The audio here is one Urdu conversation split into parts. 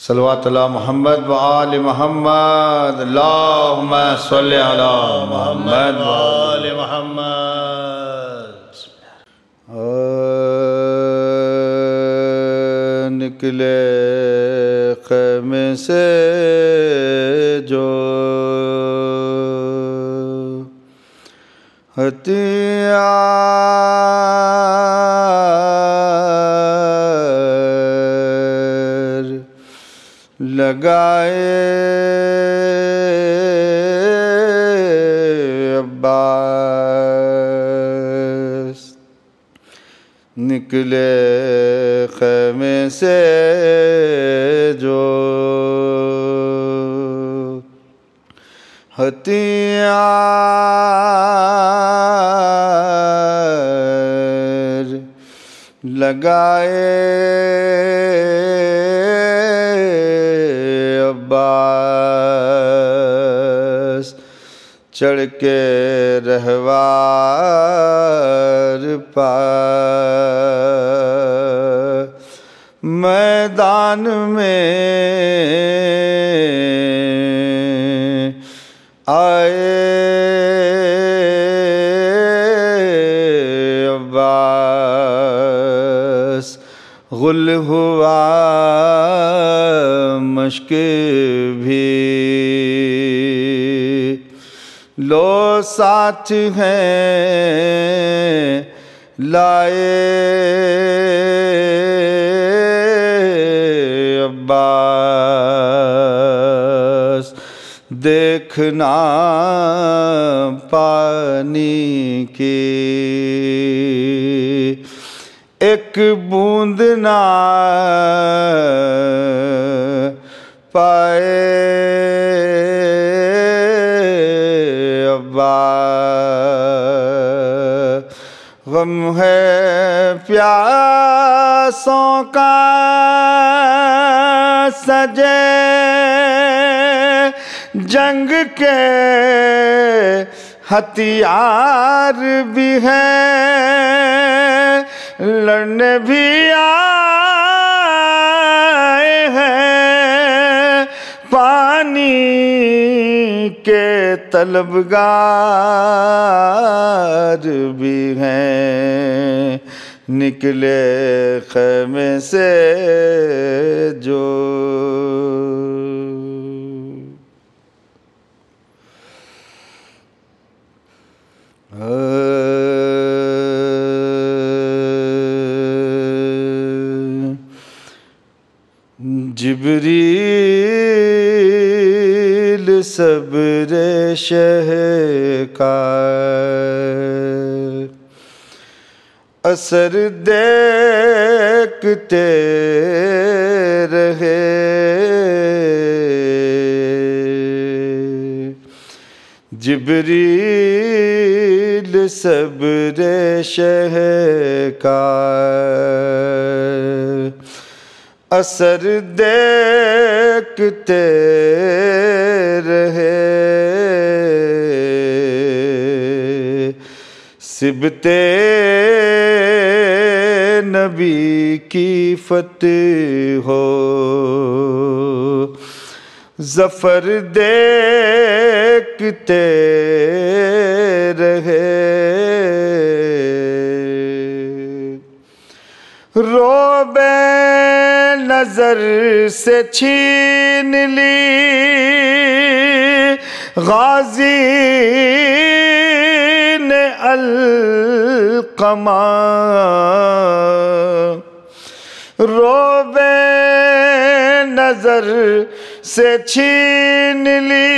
صلوات اللہ محمد و آل محمد اللہم صلی علی محمد و آل محمد. نکلے خیمے سے جو ہتھیار لگائے عباس، نکلے خیمے سے جو ہتھیار لگائے عباس، چڑھ کے رہوار پا میدان میں آئے عباس، غل ہوا مشک بھی لو ساتھ ہیں لائے عباس، دیکھنا پانی کی ایک بوند نہ پائے عباس، غم ہے پیاسوں کا سجے جنگ کے ہتھیار بھی ہیں، لڑنے بھی آئے ہیں، پانی کے طلبگار بھی ہیں، نکلے خیمے سے جو جبریل صبر شہ کا اثر دیکھتے رہے، جبریل صبر شہ کا اثر دیکھتے رہے، صبت نبی کی فتح ہو ظفر دیکھتے رہے، روب نظر سے چھین لی غازی نے القمہ، روب نظر سے چھین لی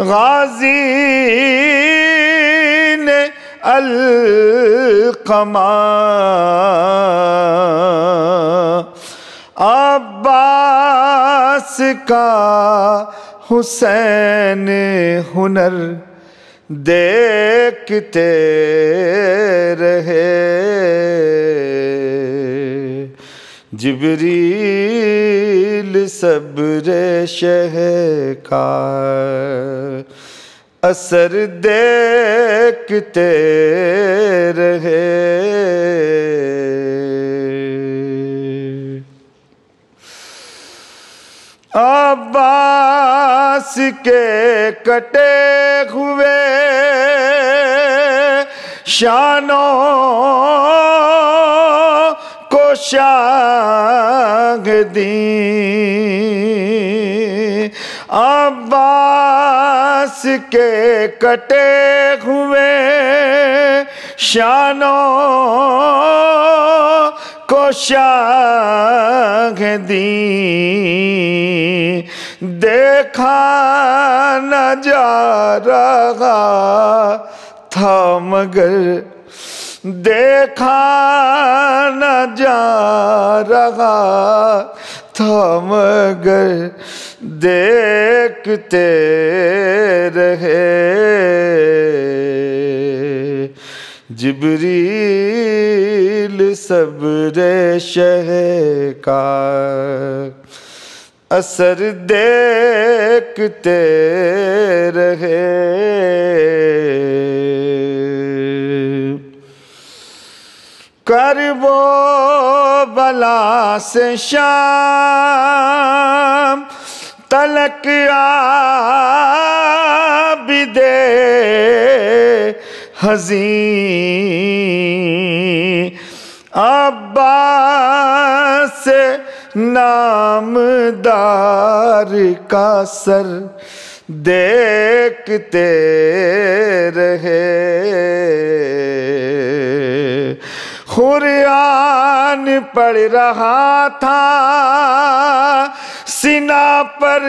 غازی نے القمہ، عباس کا حسین ہنر دیکھتے رہے، جبریل صبر شہ کا اثر دیکھتے رہے، عباس کے کٹے ہوئے شانوں کو شاہ دیں، عباس کے کٹے ہوئے شانوں کو شاہ دیں، دیکھا نہ جا رہا تھا مگر، دیکھا نہ جا رہا تھا مگر دیکھتے رہے، جبریل صبر شہ کا اثر دیکھتے رہے، کرب و بلا سے شام تلک عابد حزین، عباس سے نامدار کا سر دیکھتے رہے، قرآن پڑھ رہا تھا سینہ پر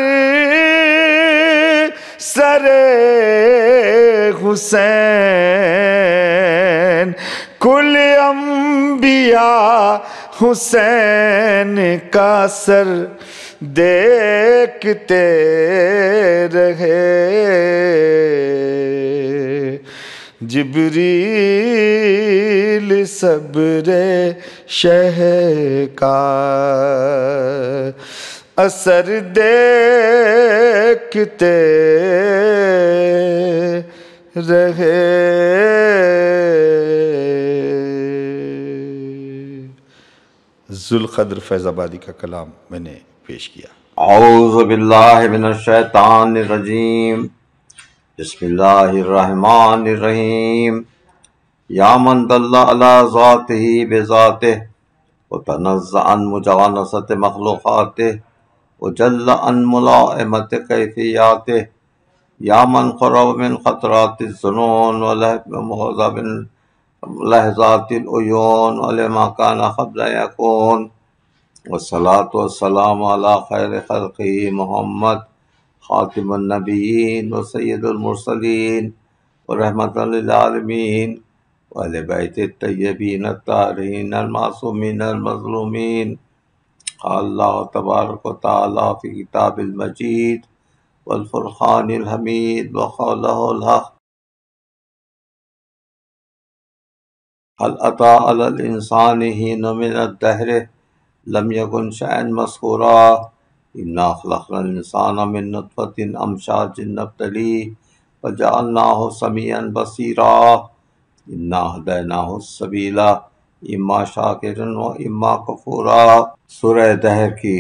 سر حسین، کل انبیاء حسین کا سر دیکھتے رہے، جبریل صبر شہ کا اثر دیکھتے رہے۔ ذوالقدر فیض آبادی کا کلام میں نے پیش کیا۔ اعوذ باللہ من الشیطان الرجیم، بسم اللہ الرحمن الرحیم۔ یا من دل علی ذاتہ بذاتہ وتنزہ عن مجانست مخلوقاتہ وجل عن ملائمت کیفیاتہ، یا من قرب من خطرات الظنون ومحظب لحظات العیون ولما کان قبل یکون، والصلاة والسلام علی خیر خلقہ محمد خاتم النبیین وسید المرسلین ورحمۃ للعالمین وآل بیت الطیبین الطاہرین المعصومین المظلومین۔ قال اللہ تبارک و تعالی فی کتاب المجید والفرقان الحمید وقولہ الحق، هل أتى على الإنسان حين من الدهر لم يكن شيئا مذكورا، إنا خلقنا الإنسان من نطفة أمشاج نبتليه فجعلناه سميعا بصيرا، إنا هديناه السبيل إما شاكرا وإما كفورا۔ سورہ دہر کی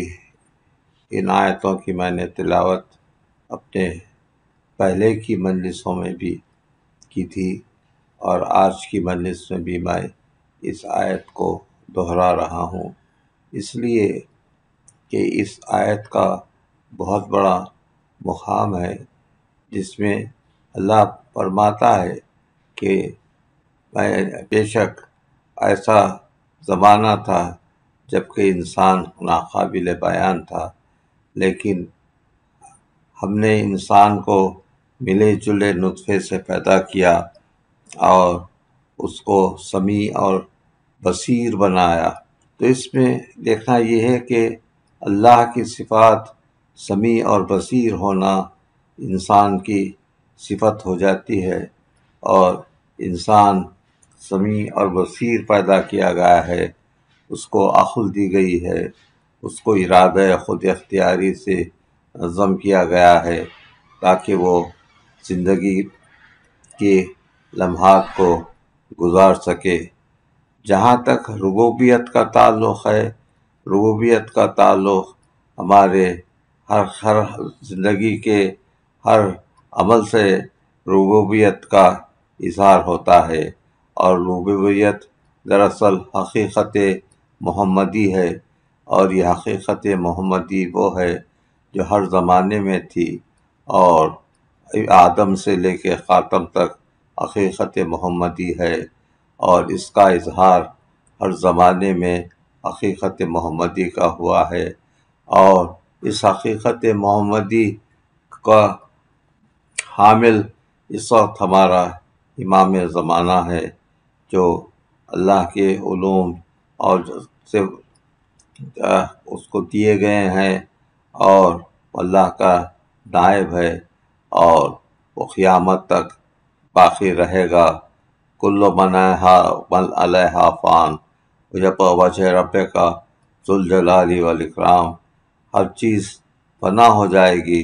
ان آیتوں کی میں نے تلاوت اپنے پہلے کی مجلسوں میں بھی کی تھی، اور آج کی مجلس میں بھی میں اس آیت کو دہرا رہا ہوں، اس لیے کہ اس آیت کا بہت بڑا مقام ہے، جس میں اللہ فرماتا ہے کہ بے شک ایسا زمانہ تھا جب کہ انسان ناقابل بیان تھا، لیکن ہم نے انسان کو ملے جلے نطفے سے پیدا کیا اور اس کو سمیع اور بصیر بنایا۔ تو اس میں دیکھنا یہ ہے کہ اللہ کی صفات سمیع اور بصیر ہونا انسان کی صفت ہو جاتی ہے، اور انسان سمیع اور بصیر پیدا کیا گیا ہے، اس کو عقل دی گئی ہے، اس کو ارادہ خود اختیاری سے نظم کیا گیا ہے تاکہ وہ زندگی کے لمحات کو گزار سکے۔ جہاں تک ربوبیت کا تعلق ہے، ربوبیت کا تعلق ہمارے ہر زندگی کے ہر عمل سے ربوبیت کا اظہار ہوتا ہے، اور ربوبیت دراصل حقیقت محمدی ہے، اور یہ حقیقت محمدی وہ ہے جو ہر زمانے میں تھی، اور آدم سے لے کے خاتم تک حقیقت محمدی ہے، اور اس کا اظہار ہر زمانے میں حقیقت محمدی کا ہوا ہے۔ اور اس حقیقت محمدی کا حامل اس وقت ہمارا امام زمانہ ہے، جو اللہ کے علوم اور سے اس کو دیے گئے ہیں، اور اللہ کا نائب ہے، اور وہ قیامت تک باقی رہے گا۔ کل من علیہا فان ویبقی وجہ ربک ذو الجلال والاکرام۔ ہر چیز فنا ہو جائے گی،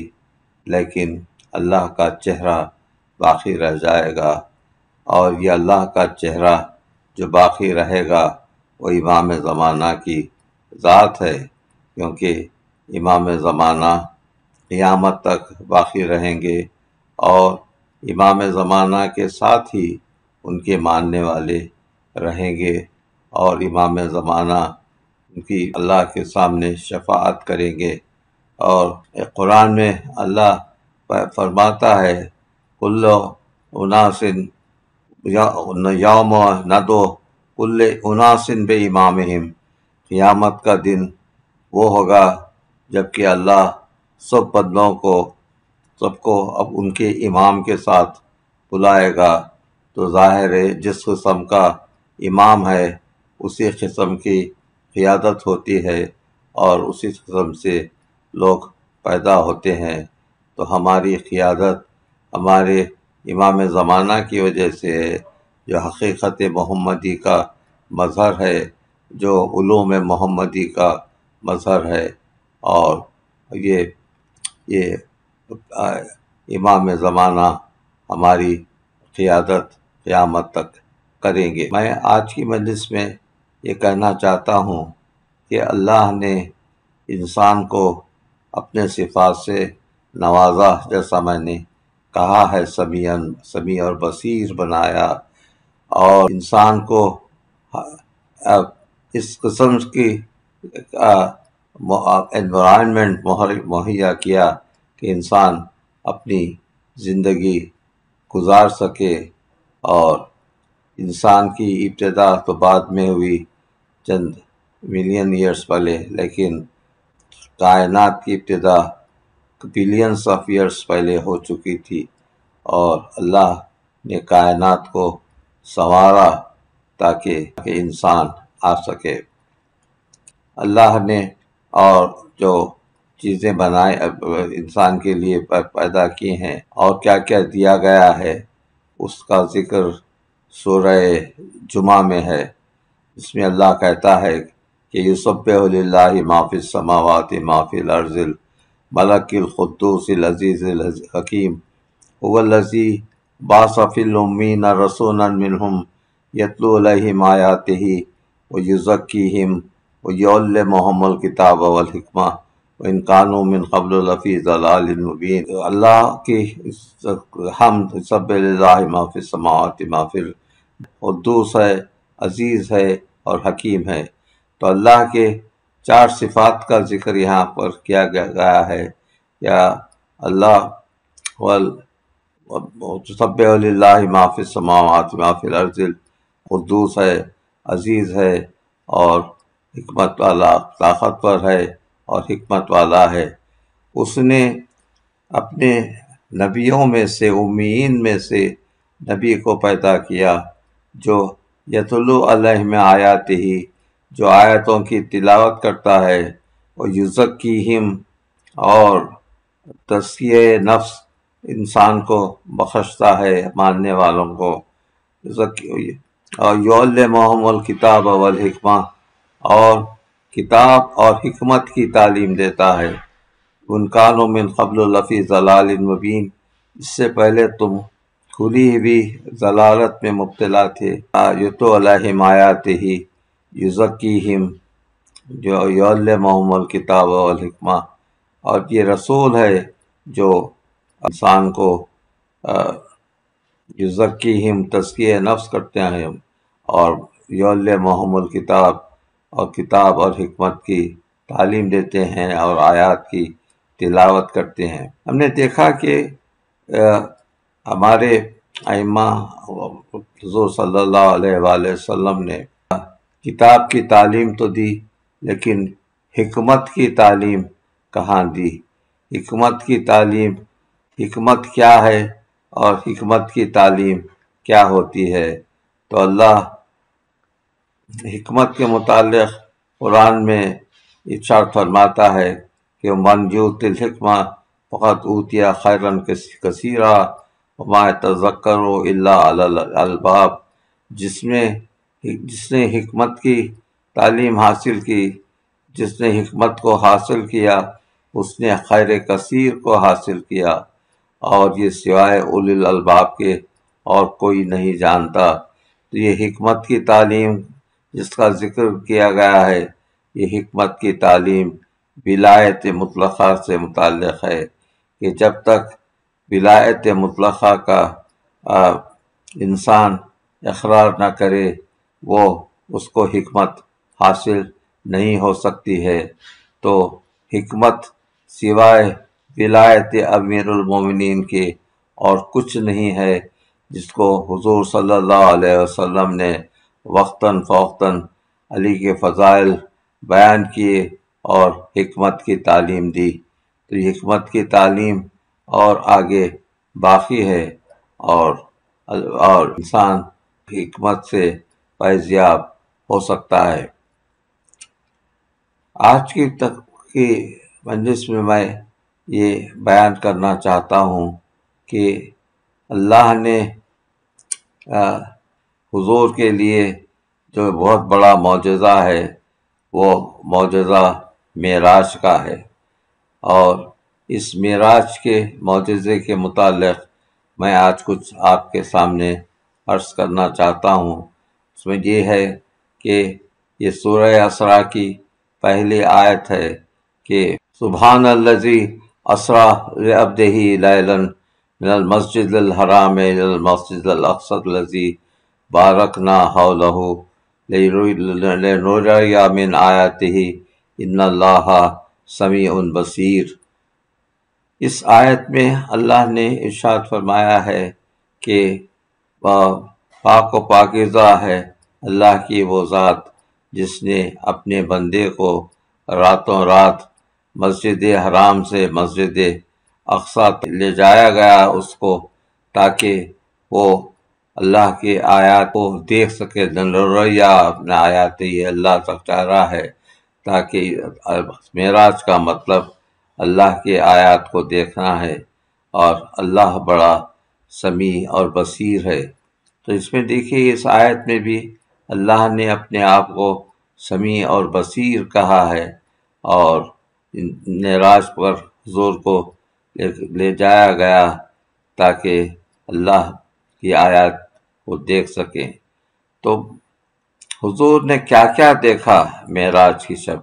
لیکن اللہ کا چہرہ باقی رہ جائے گا، اور یہ اللہ کا چہرہ جو باقی رہے گا وہ امام زمانہ کی ذات ہے، کیونکہ امام زمانہ قیامت تک باقی رہیں گے، اور امام زمانہ کے ساتھ ہی ان کے ماننے والے رہیں گے، اور امام زمانہ ان کی اللہ کے سامنے شفاعت کریں گے۔ اور قرآن میں اللہ فرماتا ہے کل اناس یوم ندعو کل اناس بامامہم، قیامت کا دن وہ ہوگا جب کہ اللہ سب بندوں کو سب کو اب ان کے امام کے ساتھ بلائے گا، تو ظاہر ہے جس قسم کا امام ہے اسی قسم کی قیادت ہوتی ہے، اور اسی قسم سے لوگ پیدا ہوتے ہیں۔ تو ہماری قیادت ہمارے امام زمانہ کی وجہ سے ہے، جو حقیقت محمدی کا مظہر ہے، جو علوم محمدی کا مظہر ہے، اور یہ امام زمانہ ہماری قیادت قیامت تک کریں گے۔ میں آج کی مجلس میں یہ کہنا چاہتا ہوں کہ اللہ نے انسان کو اپنے صفات سے نوازا، جیسا میں نے کہا ہے، سمیع اور بصیر بنایا، اور انسان کو اس قسم کی انوائرمنٹ مہیا کیا کہ انسان اپنی زندگی گزار سکے۔ اور انسان کی ابتدا تو بعد میں ہوئی، چند ملین ایئرس پہلے، لیکن کائنات کی ابتدا بلینس آف ایئرس پہلے ہو چکی تھی، اور اللہ نے کائنات کو سنوارا تاکہ انسان آ سکے۔ اللہ نے اور جو چیزیں بنائے انسان کے لیے پیدا کی ہیں، اور کیا کیا دیا گیا ہے، اس کا ذکر سورہ جمعہ میں ہے، جس میں اللہ کہتا ہے کہ یسبح للہ ما فی السماوات ما فی الارض الملک القدوس العزیز الحکیم هو الذی بعث فی الامین رسولا منہم یتلو علیہم آیاتہ ویزکیہم ویعلمہم الکتاب والحکمہ وإن كانوا من قبل لفی ضلال مبین۔ اللہ کی حمد سب للہ ما فی السماوات ما فی قدوس ہے، عزیز ہے، اور حکیم ہے۔ تو اللہ کے 4 صفات کا ذکر یہاں پر کیا گیا ہے، یا اللہ سبح للہ ما فی السماوات ما فی الارض، قدوس ہے، عزیز ہے، اور حکمت والا، طاقتور ہے اور حکمت والا ہے۔ اس نے اپنے نبیوں میں سے، امیین میں سے نبی کو پیدا کیا، جو یتلو علیہم آیاتہ، جو آیتوں کی تلاوت کرتا ہے، وہ یزکیہم، اور تزکیہ نفس انسان کو بخشتا ہے، ماننے والوں کو، اور یعلمہم الکتاب والحکمہ، اور کتاب اور حکمت کی تعلیم دیتا ہے۔ ان کانوا من قبل لفی ضلال مبین، اس سے پہلے تم کھلی ہوئی ضلالت میں مبتلا تھے۔ یتلو علیہم آیاتہ یزکیہم، جو یعلمہم الکتاب والحکمہ، اور یہ رسول ہے جو انسان کو یزکیہم تزکیہ نفس کرتے ہیں اور یعلمہم الکتاب اور کتاب اور حکمت کی تعلیم دیتے ہیں اور آیات کی تلاوت کرتے ہیں۔ ہم نے دیکھا کہ ہمارے ائمہ حضور صلی اللہ علیہ وآلہ وسلم نے کتاب کی تعلیم تو دی، لیکن حکمت کی تعلیم کہاں دی؟ حکمت کی تعلیم، حکمت کیا ہے اور حکمت کی تعلیم کیا ہوتی ہے؟ تو اللہ حکمت کے متعلق قرآن میں ارشاد فرماتا ہے کہ من یؤت الحکمہ فقد اوتی خیرا کثیرا وما یتذکر الا اولو الالباب، جس نے حکمت کی تعلیم حاصل کی، جس نے حکمت کو حاصل کیا، اس نے خیر کثیر کو حاصل کیا، اور یہ سوائے اولی الالباب کے اور کوئی نہیں جانتا۔ تو یہ حکمت کی تعلیم جس کا ذکر کیا گیا ہے، یہ حکمت کی تعلیم ولایت مطلقہ سے متعلق ہے کہ جب تک ولایت مطلقہ کا انسان اقرار نہ کرے وہ اس کو حکمت حاصل نہیں ہو سکتی ہے۔ تو حکمت سوائے ولایت امیر المومنین کے اور کچھ نہیں ہے، جس کو حضور صلی اللہ علیہ وسلم نے وقتاً فوقتاً علی کے فضائل بیان کیے اور حکمت کی تعلیم دی۔ تو حکمت کی تعلیم اور آگے باقی ہے، اور انسان حکمت سے فیض یاب ہو سکتا ہے۔ آج کی مجلس میں یہ بیان کرنا چاہتا ہوں کہ اللہ نے حضور کے لیے جو بہت بڑا معجزہ ہے وہ معجزہ معراج کا ہے، اور اس معراج کے معجزے کے متعلق میں آج کچھ آپ کے سامنے عرض کرنا چاہتا ہوں۔ اس میں یہ ہے کہ یہ سورہ اسراء کی پہلی آیت ہے کہ سبحان الذی اسریٰ بعبدہ لیلا من المسجد الحرام الی المسجد الاقصی الذی بارکنا حولہ لنریہ من آیاتہ ان اللہ سمیع بصیر۔ اس آیت میں اللہ نے ارشاد فرمایا ہے کہ پاک و پاکیزہ ہے اللہ کی وہ ذات جس نے اپنے بندے کو راتوں رات مسجد حرام سے مسجد اقصی لے جایا گیا اس کو، تاکہ وہ اللہ کی آیات کو دیکھ سکے۔ لنریہ اپنے آیات یہ اللہ تک چاہ رہا ہے، تاکہ معراج کا مطلب اللہ کی آیات کو دیکھنا ہے، اور اللہ بڑا سمیع اور بصیر ہے۔ تو اس میں دیکھیے اس آیت میں بھی اللہ نے اپنے آپ کو سمیع اور بصیر کہا ہے، اور معراج پر حضور کو لے جایا گیا تاکہ اللہ کی آیات کو دیکھ سکیں۔ تو حضور نے کیا کیا دیکھا معراج کی شب؟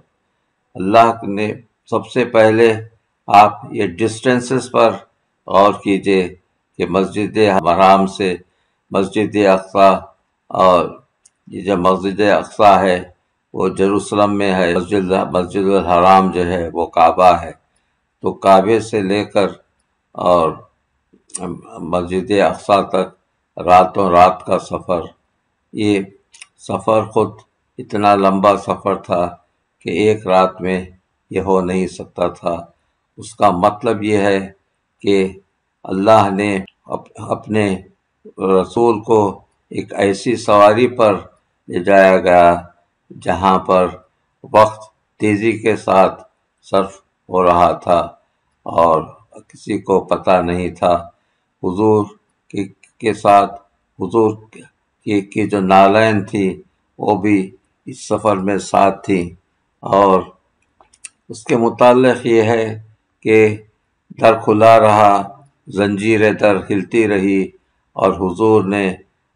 اللہ نے سب سے پہلے آپ یہ ڈسٹینسز پر غور کیجئے کہ مسجد حرام سے مسجد اقصی، اور یہ جو مسجد اقصی ہے وہ یروشلم میں ہے، مسجد الحرام جو ہے وہ کعبہ ہے۔ تو کعبے سے لے کر اور مسجد اقصی تک راتوں رات کا سفر، یہ سفر خود اتنا لمبا سفر تھا کہ ایک رات میں یہ ہو نہیں سکتا تھا۔ اس کا مطلب یہ ہے کہ اللہ نے اپنے رسول کو ایک ایسی سواری پر لے جایا گیا جہاں پر وقت تیزی کے ساتھ صرف ہو رہا تھا اور کسی کو پتہ نہیں تھا۔ حضور کے ساتھ حضور کی جو نالین تھی وہ بھی اس سفر میں ساتھ تھی، اور اس کے متعلق یہ ہے کہ در کھلا رہا، زنجیر در ہلتی رہی، اور حضور نے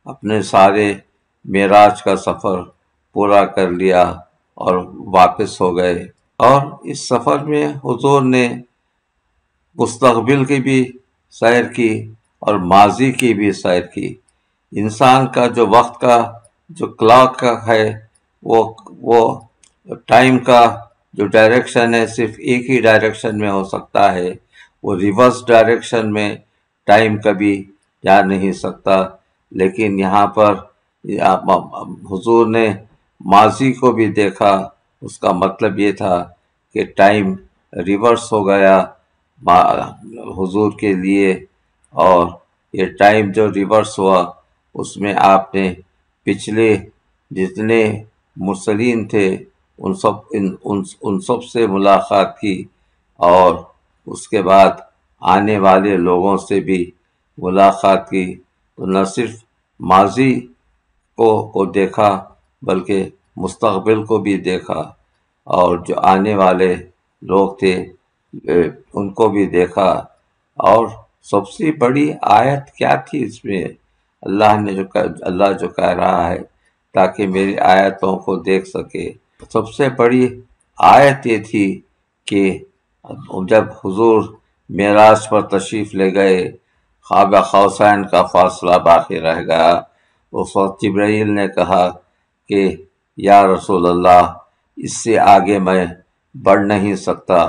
اپنے سارے معراج کا سفر پورا کر لیا اور واپس ہو گئے۔ اور اس سفر میں حضور نے مستقبل کی بھی سیر کی اور ماضی کی بھی سیر کی۔ انسان کا جو وقت کا جو کلاک کا ہے وہ ٹائم کا جو ڈائریکشن ہے صرف ایک ہی ڈائریکشن میں ہو سکتا ہے، وہ ریورس ڈائریکشن میں ٹائم کبھی جا نہیں سکتا۔ لیکن یہاں پر حضور نے ماضی کو بھی دیکھا، اس کا مطلب یہ تھا کہ ٹائم ریورس ہو گیا حضور کے لیے، اور یہ ٹائم جو ریورس ہوا اس میں آپ نے پچھلے جتنے مرسلین تھے ان سب سے ملاقات کی، اور اس کے بعد آنے والے لوگوں سے بھی ملاقات کی۔ تو نہ صرف ماضی کو دیکھا بلکہ مستقبل کو بھی دیکھا، اور جو آنے والے لوگ تھے ان کو بھی دیکھا۔ اور سب سے بڑی آیت کیا تھی اس میں؟ اللہ جو کہہ رہا ہے تاکہ میری آیتوں کو دیکھ سکے، سب سے بڑی آیت یہ تھی کہ جب حضور معراج پر تشریف لے گئے، قاب قوسین کا فاصلہ باقی رہ گیا، اس وقت جبرائیل نے کہا کہ یا رسول اللہ، اس سے آگے میں بڑھ نہیں سکتا،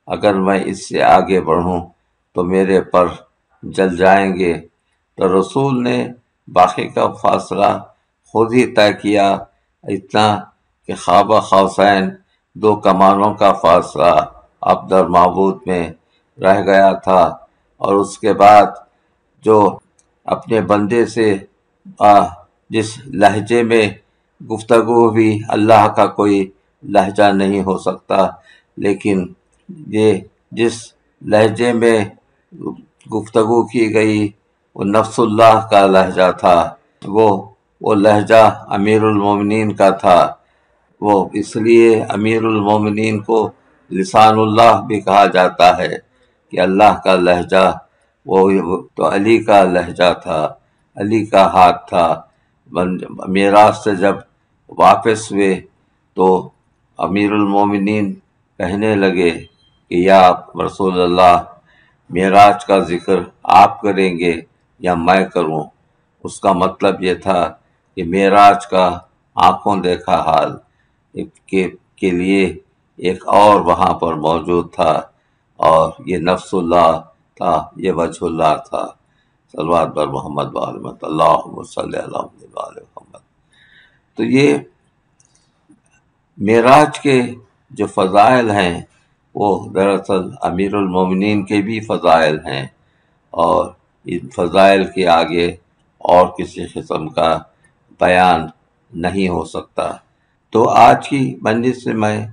اگر میں اس سے آگے بڑھوں تو میرے پر جل جائیں گے۔ تو رسول نے باقی کا فاصلہ خود ہی طے کیا، اتنا کہ قاب قوسین 2 کمانوں کا فاصلہ عبد اور معبود میں رہ گیا تھا۔ اور اس کے بعد جو اپنے بندے سے جس لہجے میں گفتگو بھی، اللہ کا کوئی لہجہ نہیں ہو سکتا، لیکن یہ جس لہجے میں گفتگو کی گئی وہ نفس اللہ کا لہجہ تھا، وہ لہجہ امیر المومنین کا تھا۔ وہ اس لیے امیر المومنین کو لسان اللہ بھی کہا جاتا ہے کہ اللہ کا لہجہ وہ تو علی کا لہجہ تھا، علی کا ہاتھ تھا۔ معراج سے جب واپس ہوئے تو امیر المومنین کہنے لگے کہ یا رسول اللہ، معراج کا ذکر آپ کریں گے یا میں کروں؟ اس کا مطلب یہ تھا کہ معراج کا آنکھوں دیکھا حال کے لیے ایک اور وہاں پر موجود تھا، اور یہ نفس اللہ تھا، یہ وجہ اللہ تھا۔ صلوات بر محمد وآل اللہم صلی علی محمد۔ تو یہ معراج کے جو فضائل ہیں وہ دراصل امیر المومنین کے بھی فضائل ہیں، اور ان فضائل کے آگے اور کسی قسم کا بیان نہیں ہو سکتا۔ تو آج کی مجلس میں میں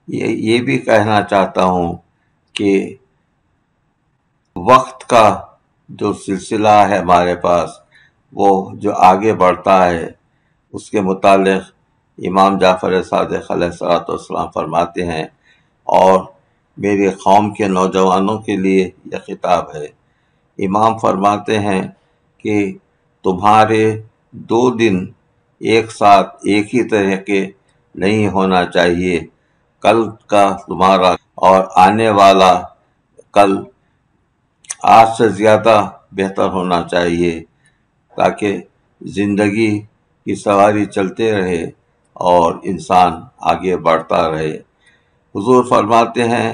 یہ بھی کہنا چاہتا ہوں کہ وقت کا جو سلسلہ ہے ہمارے پاس، وہ جو آگے بڑھتا ہے، اس کے متعلق امام جعفر صادق علیہ الصلوۃ والسلام فرماتے ہیں، اور میری قوم کے نوجوانوں کے لیے یہ خطاب ہے۔ امام فرماتے ہیں کہ تمہارے 2 دن ایک ساتھ ایک ہی طرح کے نہیں ہونا چاہیے، کل کا تمہارا اور آنے والا کل آج سے زیادہ بہتر ہونا چاہیے، تاکہ زندگی کی سواری چلتے رہے اور انسان آگے بڑھتا رہے۔ حضور فرماتے ہیں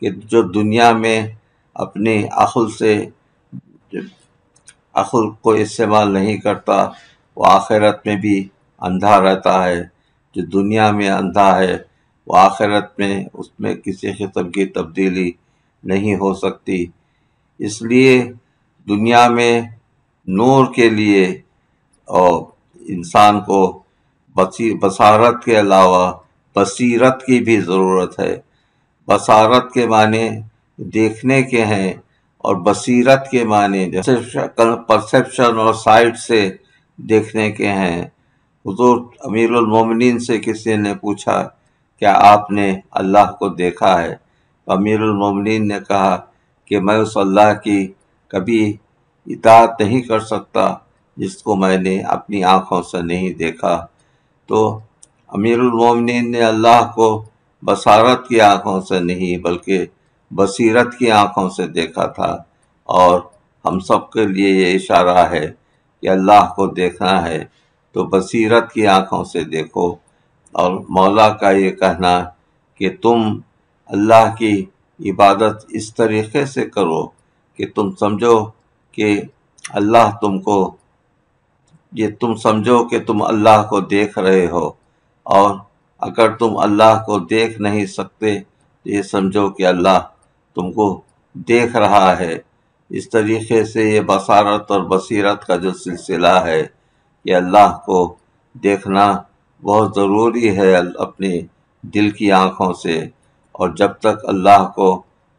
کہ جو دنیا میں اپنی عقل کو استعمال نہیں کرتا، وہ آخرت میں بھی اندھا رہتا ہے۔ جو دنیا میں اندھا ہے وہ آخرت میں اس میں کسی قسم کی تبدیلی نہیں ہو سکتی۔ اس لیے دنیا میں نور کے لیے اور انسان کو بصارت کے علاوہ بصیرت کی بھی ضرورت ہے۔ بصارت کے معنی دیکھنے کے ہیں، اور بصیرت کے معنی پرسیپشن اور سائٹ سے دیکھنے کے ہیں۔ حضور امیر المومنین سے کسی نے پوچھا کیا آپ نے اللہ کو دیکھا ہے؟ امیر المومنین نے کہا کہ میں اس اللہ کی کبھی اطاعت نہیں کر سکتا جس کو میں نے اپنی آنکھوں سے نہیں دیکھا۔ تو امیر المومنین نے اللہ کو بصارت کی آنکھوں سے نہیں بلکہ بصیرت کی آنکھوں سے دیکھا تھا، اور ہم سب کے لیے یہ اشارہ ہے کہ اللہ کو دیکھنا ہے تو بصیرت کی آنکھوں سے دیکھو۔ اور مولا کا یہ کہنا کہ تم اللہ کی عبادت اس طریقے سے کرو کہ تم سمجھو کہ اللہ تم کو، یہ تم سمجھو کہ تم اللہ کو دیکھ رہے ہو، اور اگر تم اللہ کو دیکھ نہیں سکتے تو یہ سمجھو کہ اللہ تم کو دیکھ رہا ہے۔ اس طریقے سے یہ بصارت اور بصیرت کا جو سلسلہ ہے، کہ اللہ کو دیکھنا بہت ضروری ہے اپنے دل کی آنکھوں سے، اور جب تک اللہ کو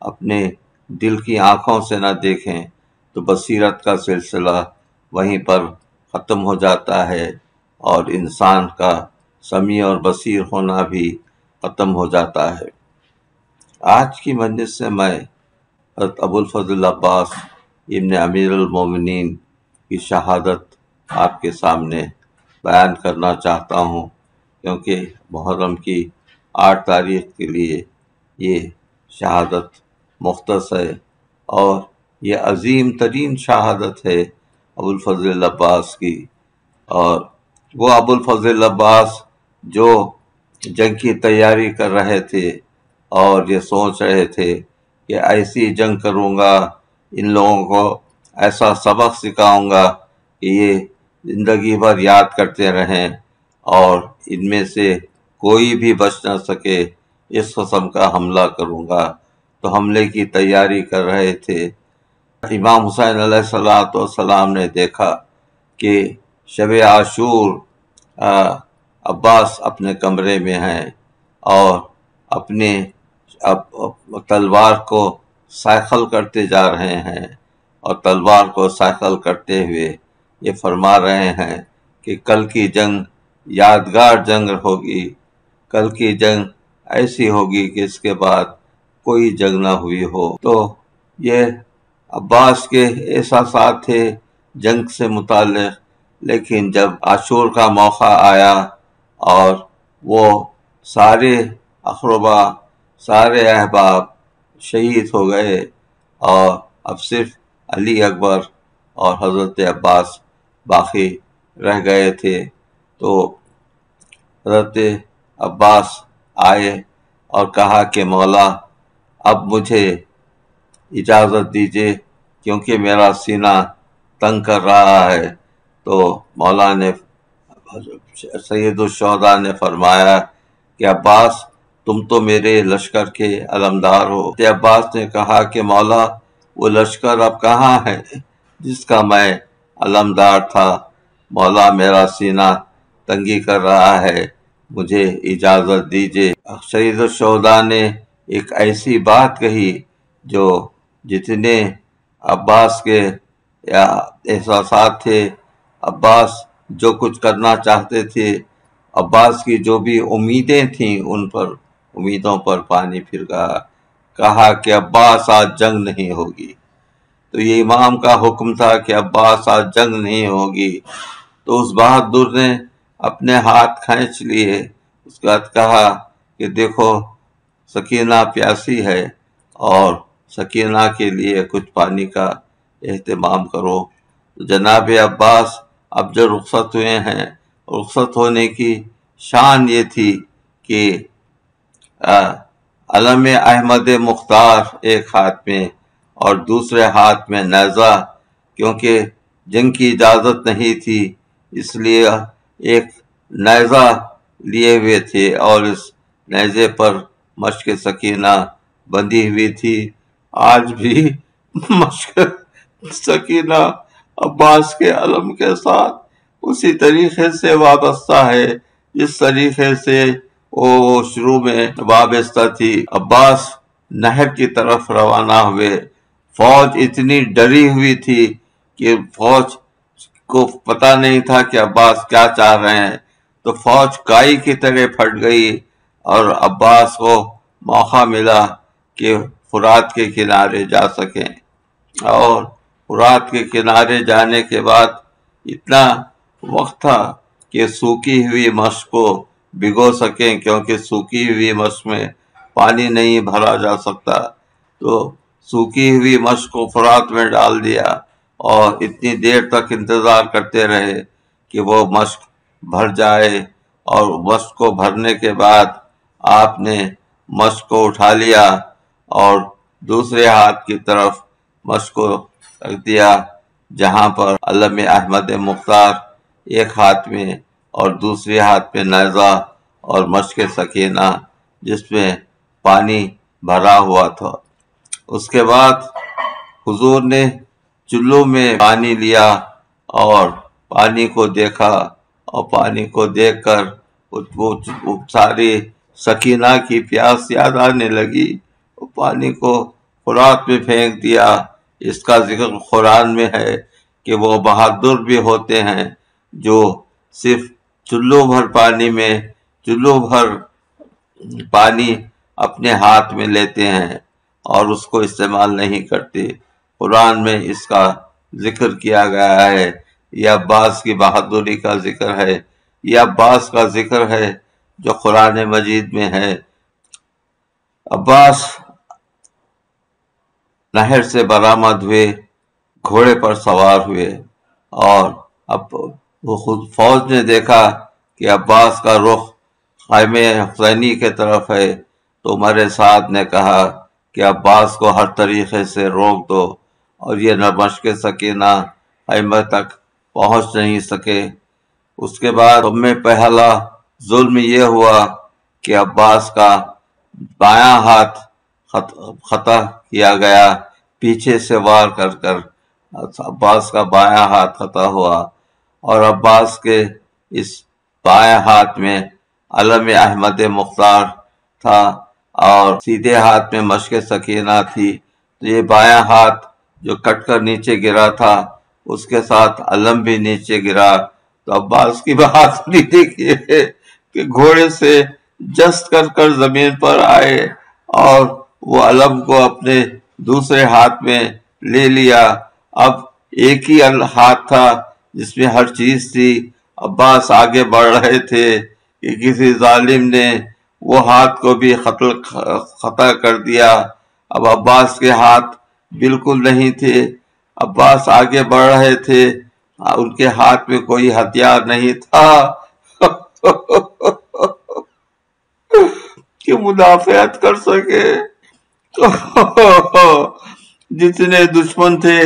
اپنے دل کی آنکھوں سے نہ دیکھیں تو بصیرت کا سلسلہ وہیں پر ختم ہو جاتا ہے، اور انسان کا سمیع اور بصیر ہونا بھی ختم ہو جاتا ہے۔ آج کی مجلس سے میں حضرت ابوالفضل عباس ابن امیر المومنین کی شہادت آپ کے سامنے بیان کرنا چاہتا ہوں، کیونکہ محرم کی 8 تاریخ کے لیے یہ شہادت مختص ہے، اور یہ عظیم ترین شہادت ہے ابوالفضل عباس کی۔ اور وہ ابوالفضل عباس جو جنگ کی تیاری کر رہے تھے اور یہ سوچ رہے تھے کہ ایسی جنگ کروں گا، ان لوگوں کو ایسا سبق سکھاؤں گا کہ یہ زندگی بھر یاد کرتے رہیں اور ان میں سے کوئی بھی بچ نہ سکے، اس قسم کا حملہ کروں گا، تو حملے کی تیاری کر رہے تھے۔ امام حسین علیہ السلام نے دیکھا کہ شب عاشور عباس اپنے کمرے میں ہیں اور اپنے تلوار کو سائیکل کرتے جا رہے ہیں، اور تلوار کو سائیکل کرتے ہوئے یہ فرما رہے ہیں کہ کل کی جنگ یادگار جنگ ہوگی، کل کی جنگ ایسی ہوگی کہ اس کے بعد کوئی جنگ نہ ہوئی ہو۔ تو یہ عباس کے احساسات تھے جنگ سے متعلق، لیکن جب عاشور کا موقع آیا اور وہ سارے اقربا، سارے احباب شہید ہو گئے، اور اب صرف علی اکبر اور حضرت عباس باقی رہ گئے تھے، تو حضرت عباس آئے اور کہا کہ مولا اب مجھے اجازت دیجیے کیونکہ میرا سینہ تنگ کر رہا ہے۔ تو مولا نے، سید الشہداء نے فرمایا کہ عباس تم تو میرے لشکر کے علمدار ہو۔ عباس نے کہا کہ مولا وہ لشکر اب کہاں ہے جس کا میں علمدار تھا، مولا میرا سینہ تنگی کر رہا ہے، مجھے اجازت دیجیے۔ سید الشہداء نے ایک ایسی بات کہی جو جتنے عباس کے احساسات تھے، عباس جو کچھ کرنا چاہتے تھے، عباس کی جو بھی امیدیں تھیں ان پر، امیدوں پر پانی پھر گیا۔ کہا کہ عباس آج جنگ نہیں ہوگی۔ تو یہ امام کا حکم تھا کہ عباس آج جنگ نہیں ہوگی۔ تو اس بہادر نے اپنے ہاتھ کھینچ لیے، اس کے بعد کہا کہ دیکھو سکینہ پیاسی ہے اور سکینہ کے لیے کچھ پانی کا اہتمام کرو۔ تو جناب عباس اب جو رخصت ہوئے ہیں، رخصت ہونے کی شان یہ تھی کہ علم احمد مختار ایک ہاتھ میں اور دوسرے ہاتھ میں نیزہ، کیونکہ جنگ کی اجازت نہیں تھی اس لیے ایک نیزہ لیے ہوئے تھے، اور اس نیزے پر مشق سکینہ بندھی ہوئی تھی۔ آج بھی مشق سکینہ عباس کے علم کے ساتھ اسی طریقے سے وابستہ ہے جس طریقے سے وہ شروع میں وابستہ تھی۔ عباس نہر کی طرف روانہ ہوئے، فوج اتنی ڈری ہوئی تھی کہ فوج کو پتہ نہیں تھا کہ عباس کیا چاہ رہے ہیں، تو فوج کائی کی طرح پھٹ گئی، اور عباس کو موقع ملا کہ فرات کے کنارے جا سکیں، اور فرات کے کنارے جانے کے بعد اتنا وقت تھا کہ سوکھی ہوئی مشق کو بھگو سکیں، کیونکہ سوکھی ہوئی مشق میں پانی نہیں بھرا جا سکتا۔ تو سوکھی ہوئی مشق کو فرات میں ڈال دیا اور اتنی دیر تک انتظار کرتے رہے کہ وہ مشق بھر جائے، اور مشق کو بھرنے کے بعد آپ نے مشق کو اٹھا لیا اور دوسرے ہاتھ کی طرف مشق کو رکھ دیا، جہاں پر علم احمد مختار ایک ہاتھ میں اور دوسرے ہاتھ میں نیزہ اور مشق سکینہ جس میں پانی بھرا ہوا تھا۔ اس کے بعد حضور نے چلو میں پانی لیا اور پانی کو دیکھا، اور پانی کو دیکھ کر وہ ساری سکینہ کی پیاس یاد آنے لگی، وہ پانی کو فرات میں پھینک دیا۔ اس کا ذکر قرآن میں ہے کہ وہ بہادر بھی ہوتے ہیں جو صرف چلو بھر پانی اپنے ہاتھ میں لیتے ہیں اور اس کو استعمال نہیں کرتے۔ قرآن میں اس کا ذکر کیا گیا ہے، یہ عباس کی بہادری کا ذکر ہے، یہ عباس کا ذکر ہے جو قرآن مجید میں ہے۔ عباس نہر سے برآمد ہوئے، گھوڑے پر سوار ہوئے، اور اب وہ خود فوج نے دیکھا کہ عباس کا رخ خیمے حسینی کے طرف ہے، تو عمر سعد نے کہا کہ عباس کو ہر طریقے سے روک دو، اور یہ مشق سکینہ خیمے تک پہنچ نہیں سکے۔ اس کے بعد میں پہلا ظلم یہ ہوا کہ عباس کا بایاں ہاتھ خطا کیا گیا، پیچھے سے وار کر کر عباس کا بایاں ہاتھ خطا ہوا، اور عباس کے اس بایاں ہاتھ میں علم احمد مختار تھا اور سیدھے ہاتھ میں مشق سکینہ تھی، تو یہ بایاں ہاتھ جو کٹ کر نیچے گرا تھا اس کے ساتھ علم بھی نیچے گرا، تو عباس کی بہادری دیکھیے کہ گھوڑے سے جست کر کر زمین پر آئے اور وہ علم کو اپنے دوسرے ہاتھ میں لے لیا۔ اب ایک ہی ہاتھ تھا جس میں ہر چیز تھی، عباس آگے بڑھ رہے تھے کہ کسی ظالم نے وہ ہاتھ کو بھی خطا کر دیا۔ اب عباس کے ہاتھ بالکل نہیں تھے، عباس آگے بڑھ رہے تھے، ان کے ہاتھ میں کوئی ہتھیار نہیں تھا کہ مدافعت کر سکے۔ جتنے دشمن تھے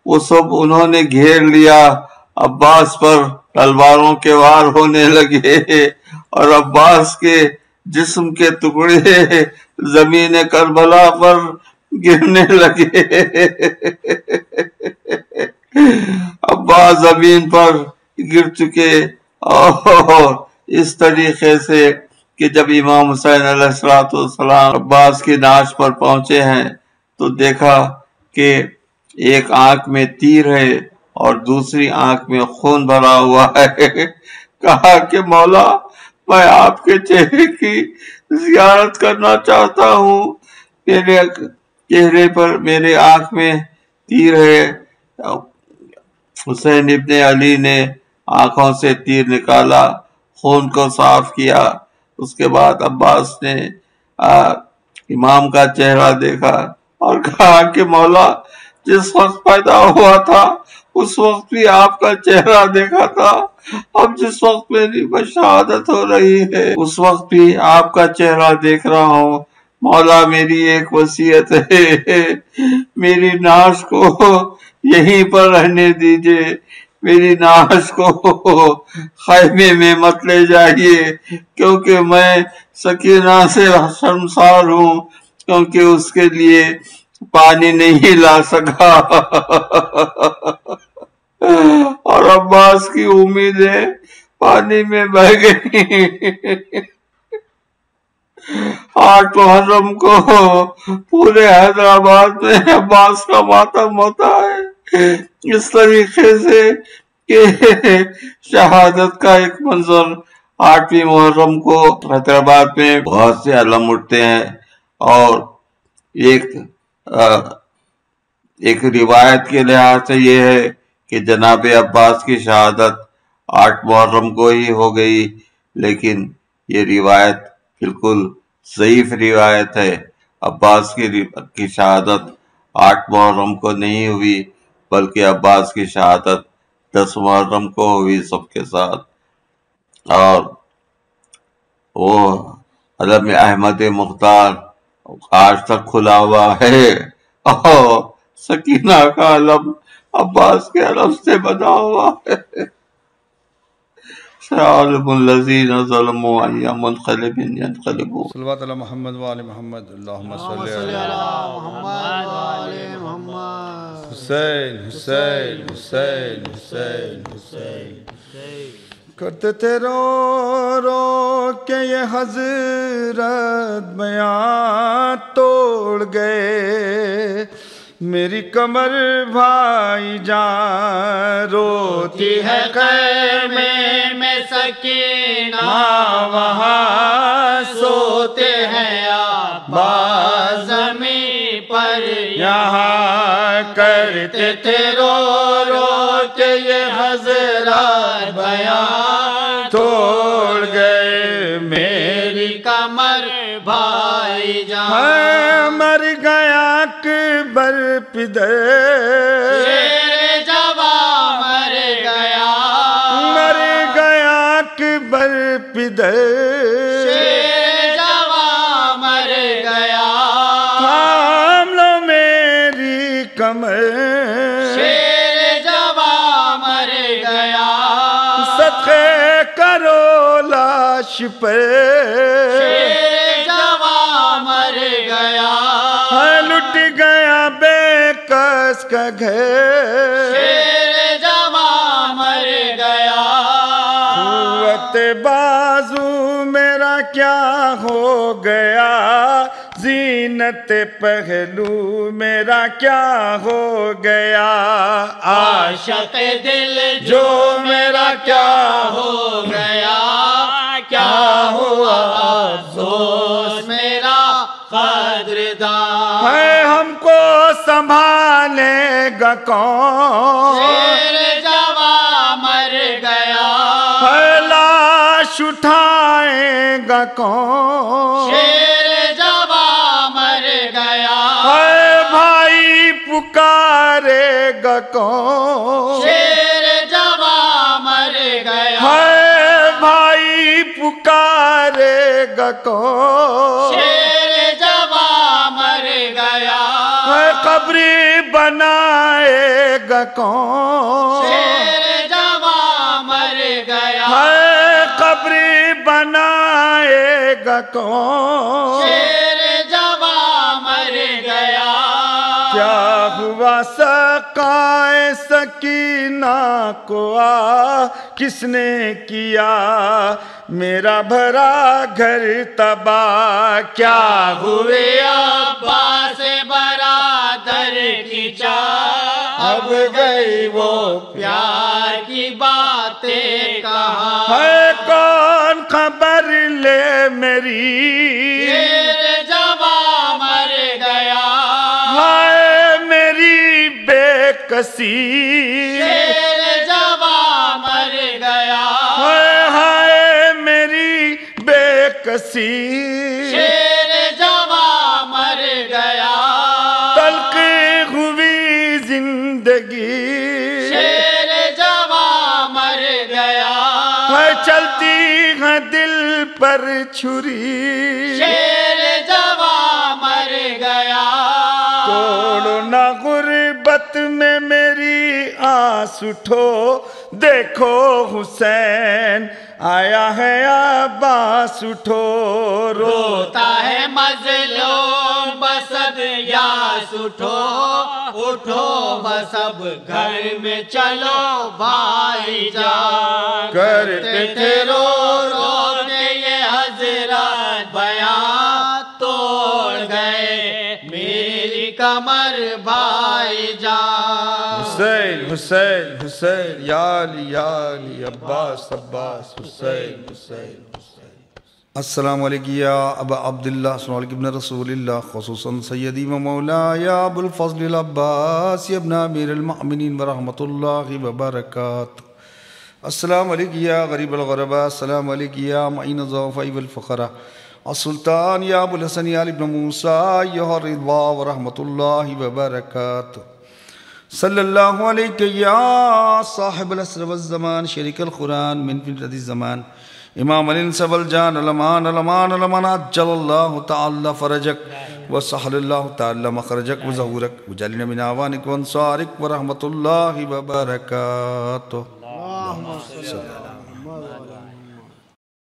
وہ سب انہوں نے گھیر لیا، عباس پر تلواروں کے وار ہونے لگے، اور عباس کے جسم کے ٹکڑے زمین کربلا پر گرنے لگے۔ عباس زمین پر گر چکے، اور اس طریقے سے کہ جب امام حسین علیہ السلام عباس کی نعش پر پہنچے ہیں تو دیکھا کہ ایک آنکھ میں تیر ہے اور دوسری آنکھ میں خون بھرا ہوا ہے۔ کہا کہ مولا، میں آپ کے چہرے کی زیارت کرنا چاہتا ہوں، میرے چہرے پر، میرے آنکھ میں تیر ہے۔ حسین ابن علی نے آنکھوں سے تیر نکالا، خون کو صاف کیا۔ اس کے بعد عباس نے امام کا چہرہ دیکھا اور کہا کہ مولا، جس وقت پیدا ہوا تھا اس وقت بھی آپ کا چہرہ دیکھا تھا، اب جس وقت میری شہادت ہو رہی ہے اس وقت بھی آپ کا چہرہ دیکھ رہا ہوں۔ مولا، میری ایک وصیت ہے، میری نعش کو یہیں پر رہنے دیجئے، میری نعش کو خیمے میں مت لے جائیے، کیونکہ میں سکینہ سے شرمسار ہوں، کیونکہ اس کے لیے پانی نہیں لا سکا۔ اور عباس کی امیدیں پانی میں بہہ گئی۔ 8 محرم کو پورے حیدرآباد میں عباس کا ماتم ہوتا ہے، اس طریقے سے کہ شہادت کا ایک منظر 8ویں محرم کو حیدرآباد میں بہت سے علم اٹھتے ہیں، اور ایک روایت کے لحاظ سے یہ ہے کہ جناب عباس کی شہادت 8 محرم کو ہی ہو گئی، لیکن یہ روایت بالکل ضعیف روایت ہے، عباس کی شہادت 8 محرم کو نہیں ہوئی، بلکہ عباس کی شہادت 10 محرم کو ہوئی سب کے ساتھ، اور وہ علم احمد مختار آج تک کھلا ہوا ہے، اور سکینہ کا علم عباس کے علم سے بنا ہوا ہے۔ سيعلم الذين ظلموا أي منقلب ينقلبون۔ صلوات علی محمد وآل محمد، اللہم صلی علی محمد وآل محمد۔ حسین حسین حسین حسین حسین کرتے تھے رو رو کے یہ حضرت بیان توڑ گئے، میری کمر بھائی جان روتی ہے خیمے میں سکینہ، وہاں سوتے ہیں عباس زمین پر، یہاں کرتے تھے رو رو کے یہ حضرات بیان توڑ گئے، میری کمر بھائی جان، مر گیا اکبر پدر، شیر جوان مر گیا، مر گیا اکبر پدر، شیر جوان مر گیا، تھام لو میری کمر، شیر جوان مر گیا، صدقے کرو لاش پر، شیر جوان مر گیا، لٹ گیا بے کس کا گھر، شیر جوان مر گیا، قوت بازو میرا کیا ہو گیا، زینت پہلو میرا کیا ہو گیا، عاشق دل جو میرا کیا ہو گیا، کیا ہوا افسوس میرا قدردان، ہے، ہم کو سنبھالے گا کون، شیر جوان مر گیا، ہے، لاش اٹھائے گا کون، شیر جوان مر گیا، ہے، بھائی پکارے گا کون، شیر جوان مر گیا، ہے، بھائی پکارے گا کون، شیر جوان مر گیا، ہے، قبری بنائے گا کون، شیر جوان مر گیا، ہے، قبری بنائے گا کون، شیر جوان مر گیا، کیا ہوا سقائے سکینہ کو کس نے کیا، میرا بھرا گھر تباہ، کیا ہوئے عباس برادر کی چاہ، اب گئی وہ پیار کی باتیں کہاں، ہے، کون خبر لے میری، شیر جوان مر گیا، ہائے میری بے کسی، شیر جوان مر گیا، ہائے ہائے میری بے کسی، شیر جوان مر گیا، تلخ ہوئی زندگی، شیر جوان مر گیا، ہے، چلتی ہے دل پر چھری، شیر جوان مر گیا، توڑو نہ غربت میں میری آس اٹھو، دیکھو حسین آیا ہے عباس اٹھو، روتا ہے مظلوم بسد یاس، اٹھو اٹھو بسب گھر میں چلو بھائی جان، کرتے تھے رو رو کے یہ حضرات بیان توڑ گئے، میری کمر بھائی جان، حسین حسین حسین، یا علی یا علی، عباس عباس، حسین حسین حسین۔ السلام علیکم یا ابا عبداللہ، السلام علیکم ابن رسول اللہ، خصوصاً سیدی و مولاي ابو الفضل العباس ابن امیر المؤمنین ورحمۃ اللہ وبرکاتہ۔ السلام علیکم یا غریب الغرباء، السلام علیکم یا معین الضعفاء والفقراء، السلطان یا ابو الحسن یا ابن موسیٰ یا رضا ورحمت اللہ وبرکاتہ صلی اللہ علیہ یا صاحب العصر والزمان شریک القرآن من فطرت الزمان امام الانس والجان الامان الامان الامان عجل اللہ تعالی فرجک وسحل اللہ تعالی مخرجک وظہورک وجعلنا من اعوانک وانصارک ورحمت اللہ وبرکاتہ. اللہم صلی اللہ